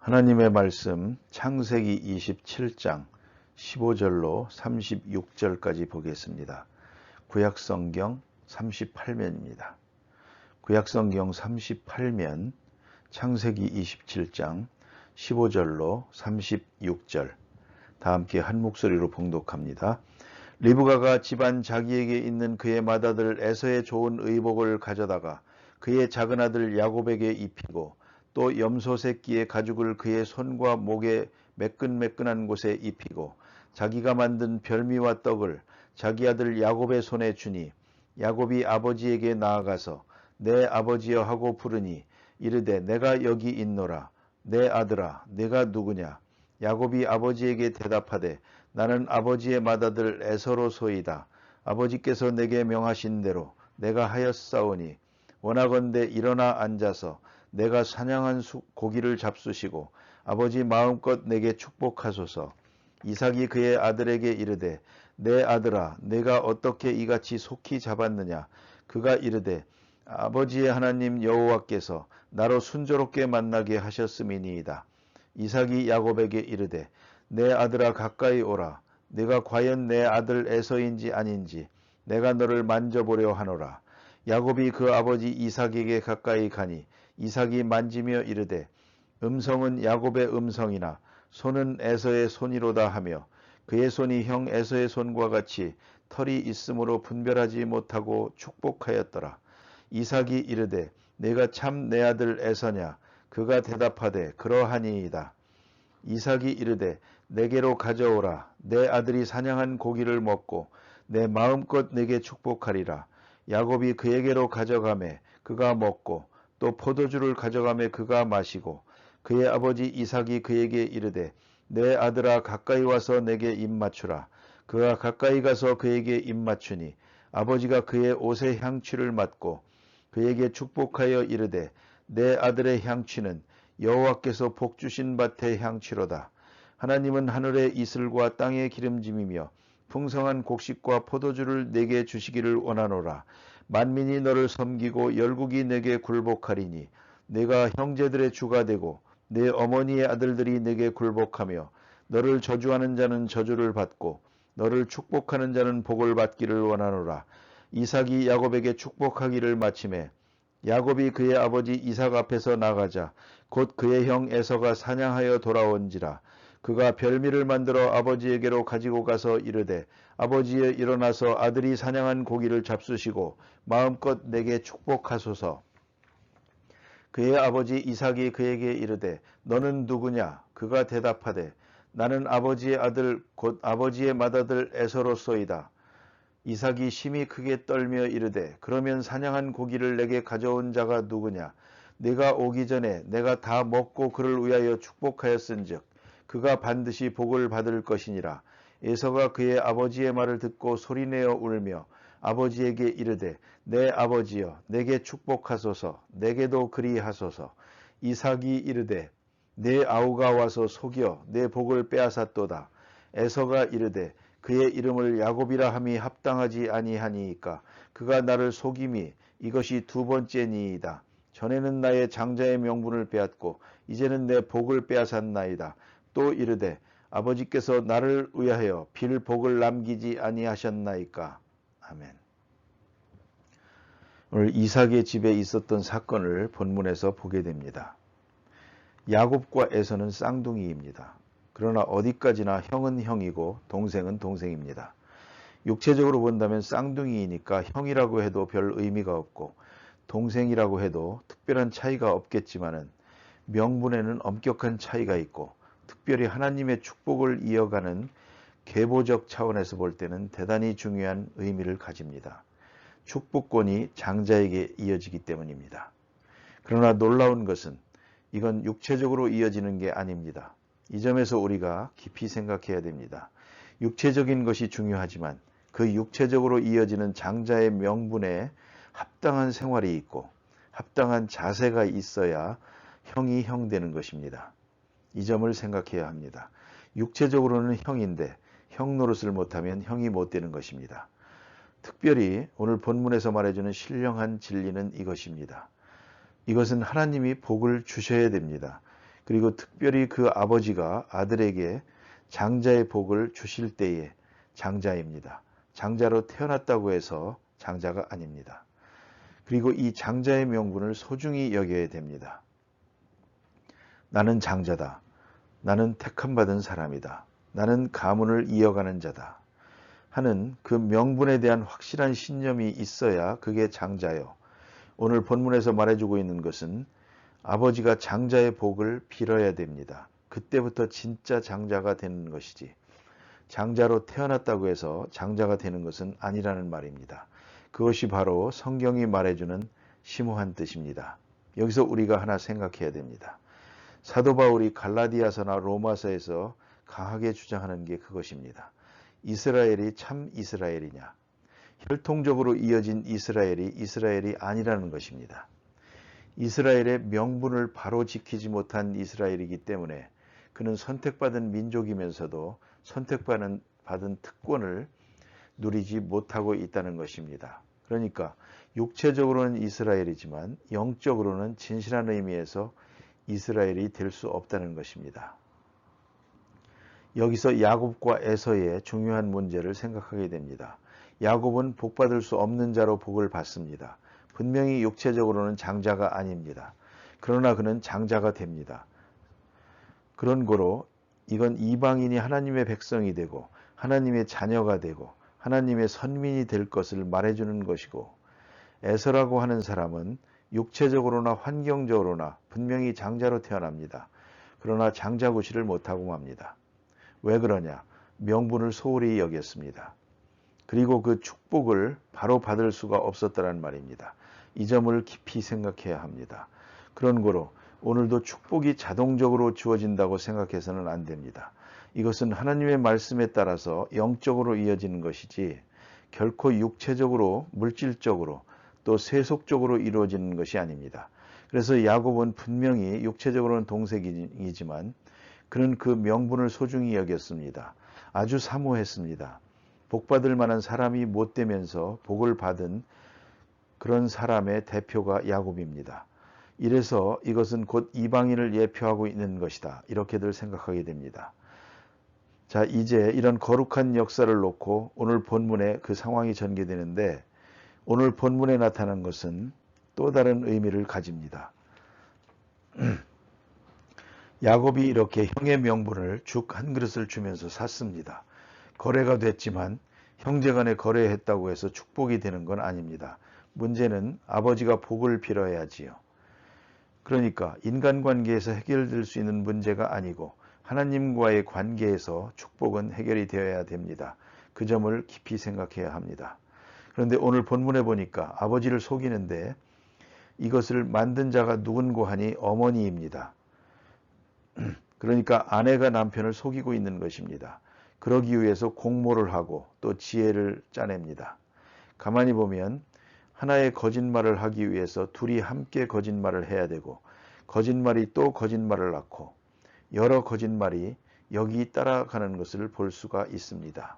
하나님의 말씀 창세기 27장 15절로 36절까지 보겠습니다. 구약성경 38면입니다. 구약성경 38면 창세기 27장 15절로 36절 다 함께 한 목소리로 봉독합니다. 리브가가 집안 자기에게 있는 그의 맏아들 에서의 좋은 의복을 가져다가 그의 작은 아들 야곱에게 입히고 또 염소 새끼의 가죽을 그의 손과 목에 매끈매끈한 곳에 입히고 자기가 만든 별미와 떡을 자기 아들 야곱의 손에 주니 야곱이 아버지에게 나아가서 내 아버지여 하고 부르니 이르되 내가 여기 있노라. 내 아들아 내가 누구냐. 야곱이 아버지에게 대답하되 나는 아버지의 맏아들 에서로소이다. 아버지께서 내게 명하신 대로 내가 하였사오니 원하건대 일어나 앉아서 내가 사냥한 고기를 잡수시고 아버지 마음껏 내게 축복하소서. 이삭이 그의 아들에게 이르되 내 아들아 내가 어떻게 이같이 속히 잡았느냐. 그가 이르되 아버지의 하나님 여호와께서 나로 순조롭게 만나게 하셨음이니이다. 이삭이 야곱에게 이르되 내 아들아 가까이 오라. 내가 과연 내 아들 에서인지 아닌지 내가 너를 만져보려 하노라. 야곱이 그 아버지 이삭에게 가까이 가니 이삭이 만지며 이르되 음성은 야곱의 음성이나 손은 에서의 손이로다 하며 그의 손이 형 에서의 손과 같이 털이 있으므로 분별하지 못하고 축복하였더라. 이삭이 이르되 내가 참 내 아들 에서냐. 그가 대답하되 그러하니이다. 이삭이 이르되 내게로 가져오라. 내 아들이 사냥한 고기를 먹고 내 마음껏 내게 축복하리라. 야곱이 그에게로 가져가매 그가 먹고 또 포도주를 가져가매 그가 마시고 그의 아버지 이삭이 그에게 이르되 내 아들아 가까이 와서 내게 입 맞추라. 그가 가까이 가서 그에게 입 맞추니 아버지가 그의 옷의 향취를 맡고 그에게 축복하여 이르되 내 아들의 향취는 여호와께서 복 주신 밭의 향취로다. 하나님은 하늘의 이슬과 땅의 기름짐이며 풍성한 곡식과 포도주를 내게 주시기를 원하노라. 만민이 너를 섬기고 열국이 내게 굴복하리니 내가 형제들의 주가 되고 내 어머니의 아들들이 내게 굴복하며 너를 저주하는 자는 저주를 받고 너를 축복하는 자는 복을 받기를 원하노라. 이삭이 야곱에게 축복하기를 마치매 야곱이 그의 아버지 이삭 앞에서 나가자 곧 그의 형 에서가 사냥하여 돌아온지라. 그가 별미를 만들어 아버지에게로 가지고 가서 이르되 아버지여 일어나서 아들이 사냥한 고기를 잡수시고 마음껏 내게 축복하소서. 그의 아버지 이삭이 그에게 이르되 너는 누구냐. 그가 대답하되 나는 아버지의 아들 곧 아버지의 맏아들 에서로소이다. 이삭이 심히 크게 떨며 이르되 그러면 사냥한 고기를 내게 가져온 자가 누구냐. 네가 오기 전에 내가 다 먹고 그를 위하여 축복하였은즉 그가 반드시 복을 받을 것이니라. 에서가 그의 아버지의 말을 듣고 소리내어 울며 아버지에게 이르되 내 아버지여 내게 축복하소서. 내게도 그리하소서. 이삭이 이르되 내 아우가 와서 속여 내 복을 빼앗았도다. 에서가 이르되 그의 이름을 야곱이라 함이 합당하지 아니하니이까. 그가 나를 속임이 이것이 두 번째니이다. 전에는 나의 장자의 명분을 빼앗고 이제는 내 복을 빼앗았나이다. 또 이르되 아버지께서 나를 위하여 빌 복을 남기지 아니하셨나이까. 아멘. 오늘 이삭의 집에 있었던 사건을 본문에서 보게 됩니다. 야곱과 에서는 쌍둥이입니다. 그러나 어디까지나 형은 형이고 동생은 동생입니다. 육체적으로 본다면 쌍둥이이니까 형이라고 해도 별 의미가 없고 동생이라고 해도 특별한 차이가 없겠지만은 명분에는 엄격한 차이가 있고 특별히 하나님의 축복을 이어가는 계보적 차원에서 볼 때는 대단히 중요한 의미를 가집니다. 축복권이 장자에게 이어지기 때문입니다. 그러나 놀라운 것은 이건 육체적으로 이어지는 게 아닙니다. 이 점에서 우리가 깊이 생각해야 됩니다. 육체적인 것이 중요하지만 그 육체적으로 이어지는 장자의 명분에 합당한 생활이 있고 합당한 자세가 있어야 형이 형 되는 것입니다. 이 점을 생각해야 합니다. 육체적으로는 형인데 형 노릇을 못하면 형이 못 되는 것입니다. 특별히 오늘 본문에서 말해주는 신령한 진리는 이것입니다. 이것은 하나님이 복을 주셔야 됩니다. 그리고 특별히 그 아버지가 아들에게 장자의 복을 주실 때에 장자입니다. 장자로 태어났다고 해서 장자가 아닙니다. 그리고 이 장자의 명분을 소중히 여겨야 됩니다. 나는 장자다. 나는 택함받은 사람이다. 나는 가문을 이어가는 자다. 하는 그 명분에 대한 확실한 신념이 있어야 그게 장자요. 오늘 본문에서 말해주고 있는 것은 아버지가 장자의 복을 빌어야 됩니다. 그때부터 진짜 장자가 되는 것이지 장자로 태어났다고 해서 장자가 되는 것은 아니라는 말입니다. 그것이 바로 성경이 말해주는 심오한 뜻입니다. 여기서 우리가 하나 생각해야 됩니다. 사도 바울이 갈라디아서나 로마서에서 강하게 주장하는 게 그것입니다. 이스라엘이 참 이스라엘이냐? 혈통적으로 이어진 이스라엘이 이스라엘이 아니라는 것입니다. 이스라엘의 명분을 바로 지키지 못한 이스라엘이기 때문에 그는 선택받은 민족이면서도 선택받은 특권을 누리지 못하고 있다는 것입니다. 그러니까 육체적으로는 이스라엘이지만 영적으로는 진실한 의미에서 이스라엘이 될 수 없다는 것입니다. 여기서 야곱과 에서의 중요한 문제를 생각하게 됩니다. 야곱은 복받을 수 없는 자로 복을 받습니다. 분명히 육체적으로는 장자가 아닙니다. 그러나 그는 장자가 됩니다. 그런 거로 이건 이방인이 하나님의 백성이 되고 하나님의 자녀가 되고 하나님의 선민이 될 것을 말해주는 것이고, 에서라고 하는 사람은 육체적으로나 환경적으로나 분명히 장자로 태어납니다. 그러나 장자구실을 못하고 맙니다. 왜 그러냐? 명분을 소홀히 여겼습니다. 그리고 그 축복을 바로 받을 수가 없었다는 말입니다. 이 점을 깊이 생각해야 합니다. 그런 거로 오늘도 축복이 자동적으로 주어진다고 생각해서는 안 됩니다. 이것은 하나님의 말씀에 따라서 영적으로 이어지는 것이지 결코 육체적으로, 물질적으로, 또 세속적으로 이루어지는 것이 아닙니다. 그래서 야곱은 분명히 육체적으로는 동생이지만 그는 그 명분을 소중히 여겼습니다. 아주 사모했습니다. 복받을 만한 사람이 못 되면서 복을 받은 그런 사람의 대표가 야곱입니다. 이래서 이것은 곧 이방인을 예표하고 있는 것이다. 이렇게들 생각하게 됩니다. 자, 이제 이런 거룩한 역사를 놓고 오늘 본문에 그 상황이 전개되는데, 오늘 본문에 나타난 것은 또 다른 의미를 가집니다. 야곱이 이렇게 형의 명분을 죽 한 그릇을 주면서 샀습니다. 거래가 됐지만 형제간에 거래했다고 해서 축복이 되는 건 아닙니다. 문제는 아버지가 복을 빌어야지요. 그러니까 인간관계에서 해결될 수 있는 문제가 아니고 하나님과의 관계에서 축복은 해결이 되어야 됩니다. 그 점을 깊이 생각해야 합니다. 그런데 오늘 본문에 보니까 아버지를 속이는데 이것을 만든 자가 누군고 하니 어머니입니다. 그러니까 아내가 남편을 속이고 있는 것입니다. 그러기 위해서 공모를 하고 또 지혜를 짜냅니다. 가만히 보면 하나의 거짓말을 하기 위해서 둘이 함께 거짓말을 해야 되고, 거짓말이 또 거짓말을 낳고 여러 거짓말이 여기 따라가는 것을 볼 수가 있습니다.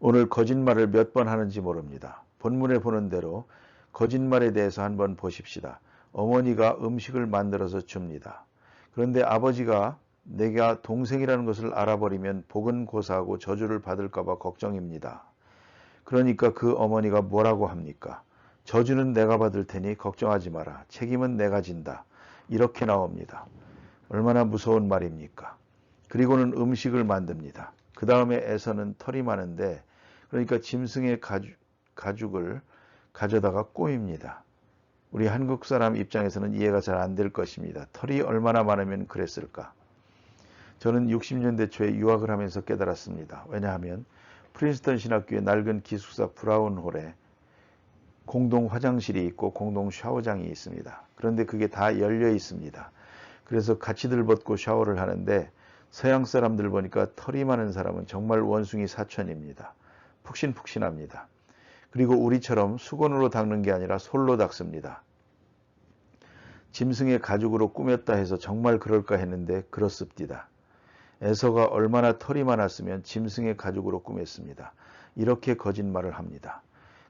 오늘 거짓말을 몇 번 하는지 모릅니다. 본문에 보는 대로 거짓말에 대해서 한번 보십시다. 어머니가 음식을 만들어서 줍니다. 그런데 아버지가 내가 동생이라는 것을 알아버리면 복은 고사하고 저주를 받을까 봐 걱정입니다. 그러니까 그 어머니가 뭐라고 합니까? 저주는 내가 받을 테니 걱정하지 마라. 책임은 내가 진다. 이렇게 나옵니다. 얼마나 무서운 말입니까? 그리고는 음식을 만듭니다. 그 다음에 에서는 털이 많은데, 그러니까 짐승의 가죽을 가져다가 꼬입니다. 우리 한국 사람 입장에서는 이해가 잘 안 될 것입니다. 털이 얼마나 많으면 그랬을까? 저는 60년대 초에 유학을 하면서 깨달았습니다. 왜냐하면 프린스턴 신학교의 낡은 기숙사 브라운홀에 공동 화장실이 있고 공동 샤워장이 있습니다. 그런데 그게 다 열려 있습니다. 그래서 같이들 벗고 샤워를 하는데 서양 사람들 보니까 털이 많은 사람은 정말 원숭이 사촌입니다. 푹신푹신합니다. 그리고 우리처럼 수건으로 닦는 게 아니라 솔로 닦습니다. 짐승의 가죽으로 꾸몄다 해서 정말 그럴까 했는데 그렇습니다. 에서가 얼마나 털이 많았으면 짐승의 가죽으로 꾸몄습니다. 이렇게 거짓말을 합니다.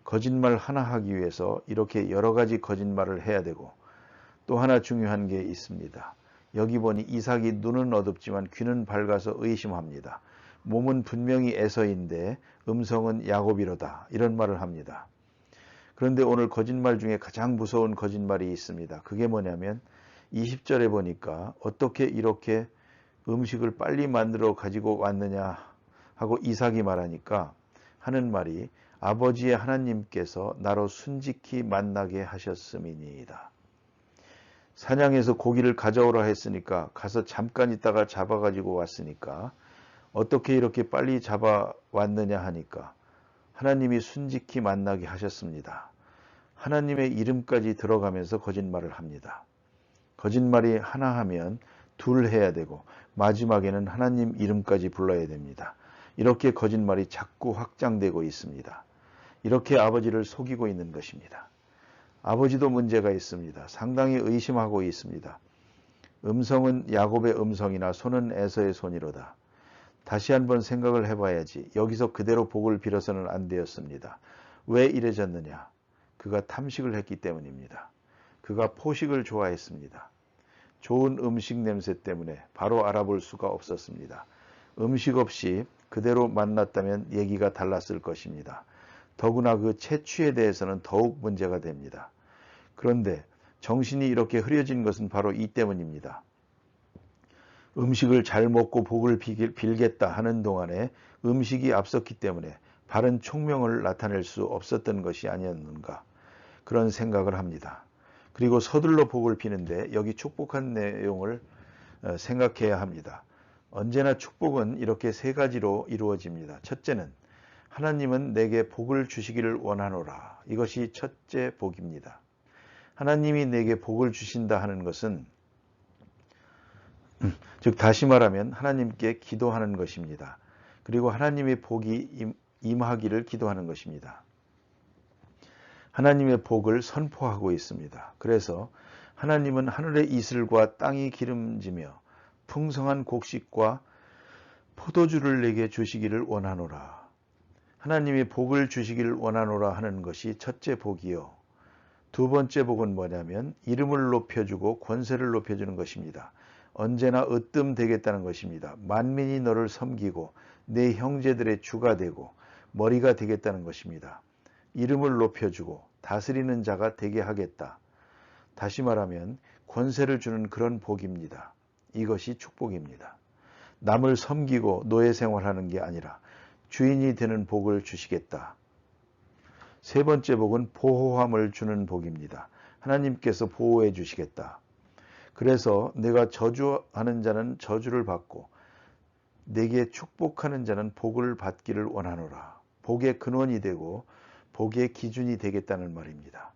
거짓말 하나 하기 위해서 이렇게 여러 가지 거짓말을 해야 되고, 또 하나 중요한 게 있습니다. 여기 보니 이삭이 눈은 어둡지만 귀는 밝아서 의심합니다. 몸은 분명히 에서인데 음성은 야곱이로다. 이런 말을 합니다. 그런데 오늘 거짓말 중에 가장 무서운 거짓말이 있습니다. 그게 뭐냐면 20절에 보니까 어떻게 이렇게 음식을 빨리 만들어 가지고 왔느냐 하고 이삭이 말하니까 하는 말이 아버지의 하나님께서 나로 순직히 만나게 하셨음이니이다. 사냥해서 고기를 가져오라 했으니까 가서 잠깐 있다가 잡아가지고 왔으니까 어떻게 이렇게 빨리 잡아왔느냐 하니까 하나님이 순직히 만나게 하셨습니다. 하나님의 이름까지 들어가면서 거짓말을 합니다. 거짓말이 하나 하면 둘 해야 되고 마지막에는 하나님 이름까지 불러야 됩니다. 이렇게 거짓말이 자꾸 확장되고 있습니다. 이렇게 아버지를 속이고 있는 것입니다. 아버지도 문제가 있습니다. 상당히 의심하고 있습니다. 음성은 야곱의 음성이나 손은 에서의 손이로다. 다시 한번 생각을 해봐야지. 여기서 그대로 복을 빌어서는 안 되었습니다. 왜 이래졌느냐? 그가 탐식을 했기 때문입니다. 그가 포식을 좋아했습니다. 좋은 음식 냄새 때문에 바로 알아볼 수가 없었습니다. 음식 없이 그대로 만났다면 얘기가 달랐을 것입니다. 더구나 그 채취에 대해서는 더욱 문제가 됩니다. 그런데 정신이 이렇게 흐려진 것은 바로 이 때문입니다. 음식을 잘 먹고 복을 빌겠다 하는 동안에 음식이 앞섰기 때문에 바른 총명을 나타낼 수 없었던 것이 아니었는가 그런 생각을 합니다. 그리고 서둘러 복을 비는데 여기 축복한 내용을 생각해야 합니다. 언제나 축복은 이렇게 세 가지로 이루어집니다. 첫째는 하나님은 내게 복을 주시기를 원하노라. 이것이 첫째 복입니다. 하나님이 내게 복을 주신다 하는 것은 즉 다시 말하면 하나님께 기도하는 것입니다. 그리고 하나님의 복이 임하기를 기도하는 것입니다. 하나님의 복을 선포하고 있습니다. 그래서 하나님은 하늘의 이슬과 땅이 기름지며 풍성한 곡식과 포도주를 내게 주시기를 원하노라. 하나님이 복을 주시기를 원하노라 하는 것이 첫째 복이요. 두 번째 복은 뭐냐면 이름을 높여주고 권세를 높여주는 것입니다. 언제나 으뜸되겠다는 것입니다. 만민이 너를 섬기고 내 형제들의 주가 되고 머리가 되겠다는 것입니다. 이름을 높여주고 다스리는 자가 되게 하겠다. 다시 말하면 권세를 주는 그런 복입니다. 이것이 축복입니다. 남을 섬기고 노예 생활하는 게 아니라 주인이 되는 복을 주시겠다. 세 번째 복은 보호함을 주는 복입니다. 하나님께서 보호해 주시겠다. 그래서 내가 저주하는 자는 저주를 받고 내게 축복하는 자는 복을 받기를 원하노라. 복의 근원이 되고 복의 기준이 되겠다는 말입니다.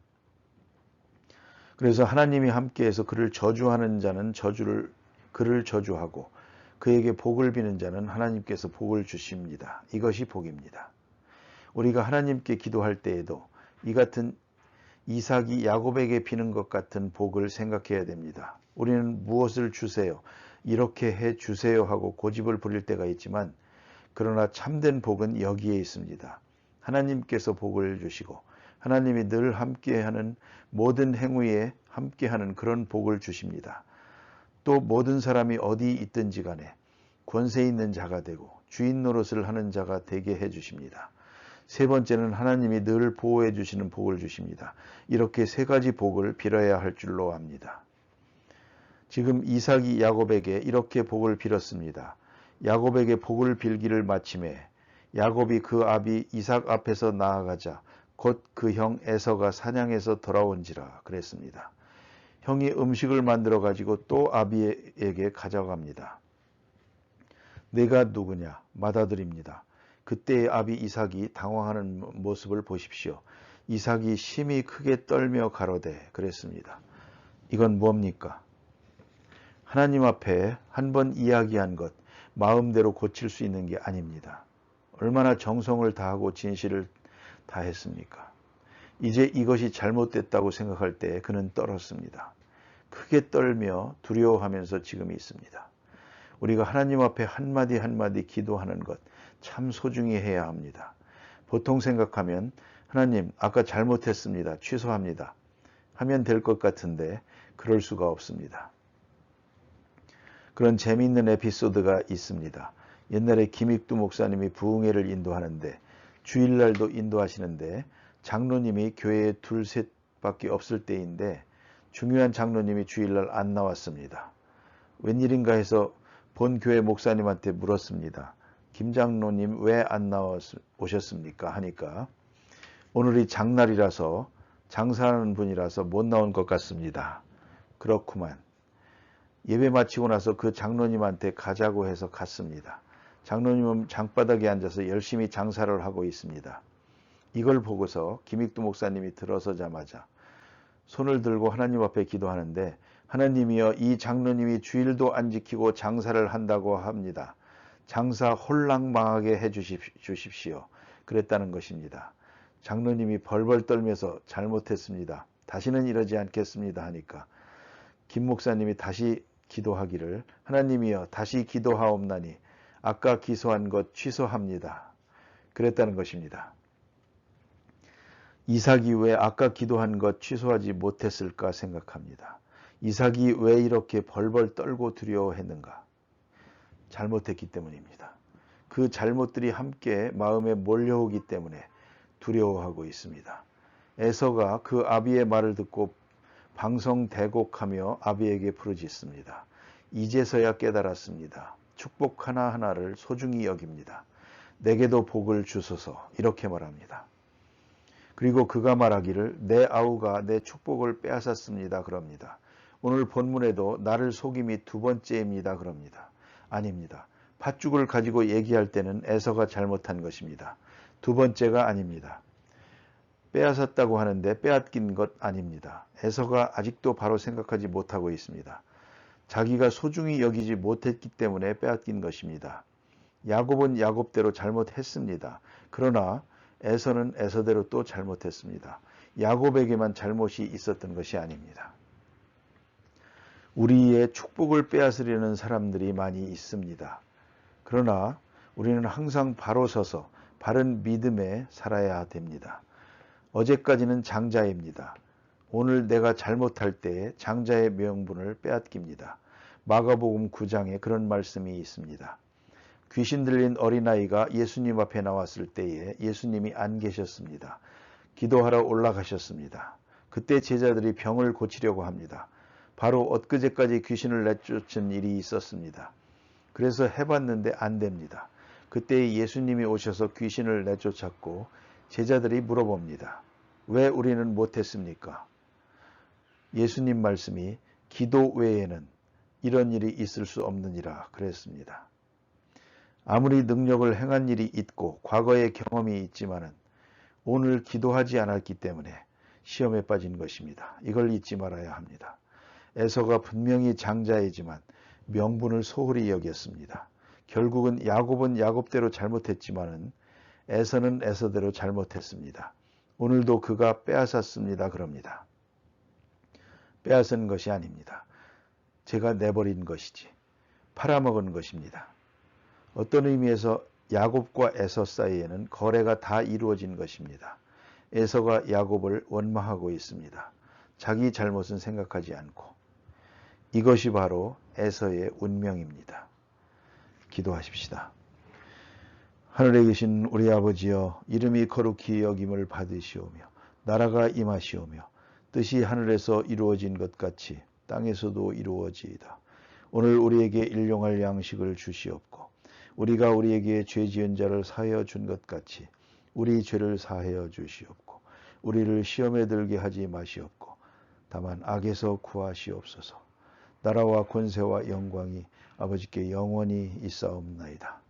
그래서 하나님이 함께해서 그를 저주하는 자는 그를 저주하고 그에게 복을 비는 자는 하나님께서 복을 주십니다. 이것이 복입니다. 우리가 하나님께 기도할 때에도 이 같은 이삭이 야곱에게 비는 것 같은 복을 생각해야 됩니다. 우리는 무엇을 주세요? 이렇게 해 주세요 하고 고집을 부릴 때가 있지만 그러나 참된 복은 여기에 있습니다. 하나님께서 복을 주시고 하나님이 늘 함께하는 모든 행위에 함께하는 그런 복을 주십니다. 또 모든 사람이 어디 있든지 간에 권세 있는 자가 되고 주인 노릇을 하는 자가 되게 해주십니다. 세 번째는 하나님이 늘 보호해 주시는 복을 주십니다. 이렇게 세 가지 복을 빌어야 할 줄로 압니다. 지금 이삭이 야곱에게 이렇게 복을 빌었습니다. 야곱에게 복을 빌기를 마침에 야곱이 그 아비 이삭 앞에서 나아가자 곧 그 형 에서가 사냥해서 돌아온지라 그랬습니다. 형이 음식을 만들어 가지고 또 아비에게 가져갑니다. 내가 누구냐? 맏아들입니다. 그때의 아비 이삭이 당황하는 모습을 보십시오. 이삭이 심히 크게 떨며 가로되 그랬습니다. 이건 뭡니까? 하나님 앞에 한 번 이야기한 것 마음대로 고칠 수 있는 게 아닙니다. 얼마나 정성을 다하고 진실을 다했습니까? 이제 이것이 잘못됐다고 생각할 때 그는 떨었습니다. 크게 떨며 두려워하면서 지금 있습니다. 우리가 하나님 앞에 한마디 한마디 기도하는 것 참 소중히 해야 합니다. 보통 생각하면 하나님 아까 잘못했습니다. 취소합니다. 하면 될 것 같은데 그럴 수가 없습니다. 그런 재미있는 에피소드가 있습니다. 옛날에 김익두 목사님이 부흥회를 인도하는데 주일날도 인도하시는데 장로님이 교회에 둘, 셋밖에 없을 때인데 중요한 장로님이 주일날 안 나왔습니다. 웬일인가 해서 본 교회 목사님한테 물었습니다. 김 장로님 왜 안 오셨습니까? 하니까 오늘이 장날이라서 장사하는 분이라서 못 나온 것 같습니다. 그렇구만. 예배 마치고 나서 그 장로님한테 가자고 해서 갔습니다. 장로님은 장바닥에 앉아서 열심히 장사를 하고 있습니다. 이걸 보고서 김익두 목사님이 들어서자마자 손을 들고 하나님 앞에 기도하는데 하나님이여 이 장로님이 주일도 안 지키고 장사를 한다고 합니다. 장사 홀랑망하게 해 주십시오. 그랬다는 것입니다. 장로님이 벌벌 떨면서 잘못했습니다. 다시는 이러지 않겠습니다 하니까 김 목사님이 다시 기도하기를 하나님이여 다시 기도하옵나니 아까 기소한 것 취소합니다. 그랬다는 것입니다. 이삭이 왜 아까 기도한 것 취소하지 못했을까 생각합니다. 이삭이 왜 이렇게 벌벌 떨고 두려워했는가? 잘못했기 때문입니다. 그 잘못들이 함께 마음에 몰려오기 때문에 두려워하고 있습니다. 에서가 그 아비의 말을 듣고 방성대곡하며 아비에게 부르짖습니다. 이제서야 깨달았습니다. 축복 하나하나를 소중히 여깁니다. 내게도 복을 주소서 이렇게 말합니다. 그리고 그가 말하기를 내 아우가 내 축복을 빼앗았습니다. 그럽니다. 오늘 본문에도 나를 속임이 두 번째입니다. 그럽니다. 아닙니다. 팥죽을 가지고 얘기할 때는 에서가 잘못한 것입니다. 두 번째가 아닙니다. 빼앗았다고 하는데 빼앗긴 것 아닙니다. 에서가 아직도 바로 생각하지 못하고 있습니다. 자기가 소중히 여기지 못했기 때문에 빼앗긴 것입니다. 야곱은 야곱대로 잘못했습니다. 그러나 에서는 에서대로 또 잘못했습니다. 야곱에게만 잘못이 있었던 것이 아닙니다. 우리의 축복을 빼앗으려는 사람들이 많이 있습니다. 그러나 우리는 항상 바로 서서 바른 믿음에 살아야 됩니다. 어제까지는 장자입니다. 오늘 내가 잘못할 때에 장자의 명분을 빼앗깁니다. 마가복음 9장에 그런 말씀이 있습니다. 귀신 들린 어린아이가 예수님 앞에 나왔을 때에 예수님이 안 계셨습니다. 기도하러 올라가셨습니다. 그때 제자들이 병을 고치려고 합니다. 바로 엊그제까지 귀신을 내쫓은 일이 있었습니다. 그래서 해봤는데 안 됩니다. 그때 예수님이 오셔서 귀신을 내쫓았고 제자들이 물어봅니다. 왜 우리는 못했습니까? 예수님 말씀이 기도 외에는 이런 일이 있을 수 없느니라 그랬습니다. 아무리 능력을 행한 일이 있고 과거의 경험이 있지만은 오늘 기도하지 않았기 때문에 시험에 빠진 것입니다. 이걸 잊지 말아야 합니다. 에서가 분명히 장자이지만 명분을 소홀히 여겼습니다. 결국은 야곱은 야곱대로 잘못했지만은 에서는 에서대로 잘못했습니다. 오늘도 그가 빼앗았습니다. 그럽니다. 빼앗은 것이 아닙니다. 제가 내버린 것이지 팔아먹은 것입니다. 어떤 의미에서 야곱과 에서 사이에는 거래가 다 이루어진 것입니다. 에서가 야곱을 원망하고 있습니다. 자기 잘못은 생각하지 않고. 이것이 바로 에서의 운명입니다. 기도하십시다. 하늘에 계신 우리 아버지여, 이름이 거룩히 여김을 받으시오며 나라가 임하시오며 뜻이 하늘에서 이루어진 것 같이 땅에서도 이루어지이다. 오늘 우리에게 일용할 양식을 주시옵고 우리가 우리에게 죄 지은 자를 사하여 준 것 같이 우리 죄를 사하여 주시옵고 우리를 시험에 들게 하지 마시옵고 다만 악에서 구하시옵소서. 나라와 권세와 영광이 아버지께 영원히 있사옵나이다.